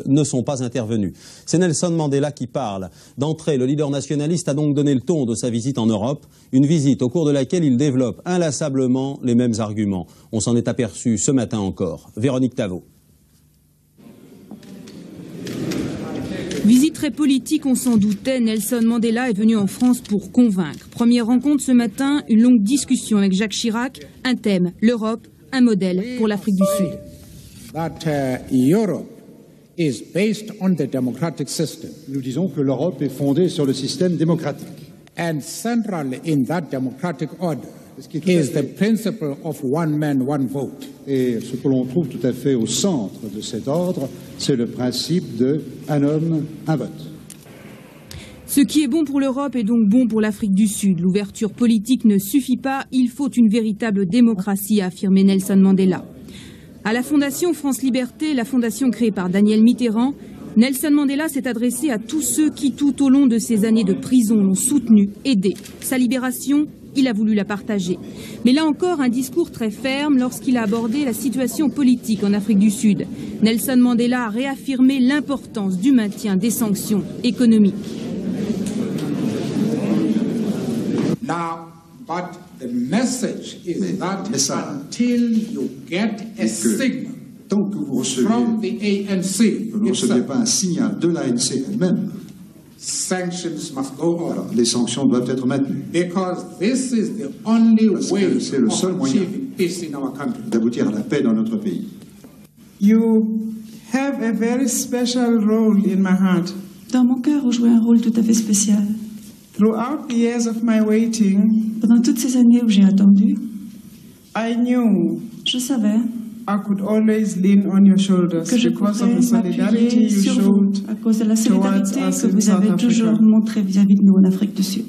ne sont pas intervenus. C'est Nelson Mandela qui parle. D'entrée, le leader nationaliste a donc donné le ton de sa visite en Europe, une visite au cours de laquelle il développe inlassablement les mêmes arguments. On s'en est aperçu ce matin encore. Véronique Tavo. Visite très politique, on s'en doutait. Nelson Mandela est venu en France pour convaincre. Première rencontre ce matin, une longue discussion avec Jacques Chirac. Un thème, l'Europe, un modèle pour l'Afrique du Sud. Is based on the democratic system. Nous disons que l'Europe est fondée sur le système démocratique. And central in that democratic order is the principle of one man, one vote. Et ce que l'on trouve tout à fait au centre de cet ordre, c'est le principe de un homme, un vote. Ce qui est bon pour l'Europe est donc bon pour l'Afrique du Sud. L'ouverture politique ne suffit pas, il faut une véritable démocratie, a affirmé Nelson Mandela. À la Fondation France Liberté, la fondation créée par Daniel Mitterrand, Nelson Mandela s'est adressé à tous ceux qui, tout au long de ces années de prison, l'ont soutenu, aidé. Sa libération, il a voulu la partager. Mais là encore, un discours très ferme lorsqu'il a abordé la situation politique en Afrique du Sud. Nelson Mandela a réaffirmé l'importance du maintien des sanctions économiques. The message is that until you get a signal from the ANC, vous ne recevez pas un signal de l'ANC elle-même, sanctions must go on. Alors, les sanctions doivent être maintenues. Because this is the only way c'est le seul moyen d'aboutir à la paix dans notre pays. You have a very special role in my heart. Dans mon cœur, vous jouez un rôle tout à fait spécial. Throughout the years of my waiting, pendant toutes ces années où j'ai attendu, I knew je savais I could always lean on your shoulders que je because of the solidarity you sur vous, showed à cause de la solidarité towards us que in vous avez South toujours Africa. montrée vis-à-vis de nous en Afrique du Sud.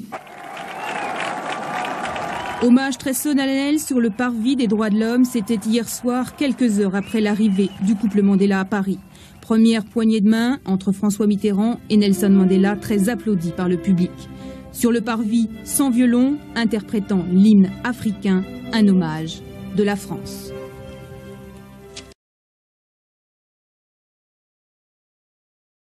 Hommage très solennel sur le parvis des droits de l'homme, c'était hier soir, quelques heures après l'arrivée du couple Mandela à Paris. Première poignée de main entre François Mitterrand et Nelson Mandela, très applaudi par le public. Sur le parvis, sans violon, interprétant l'hymne africain, un hommage de la France.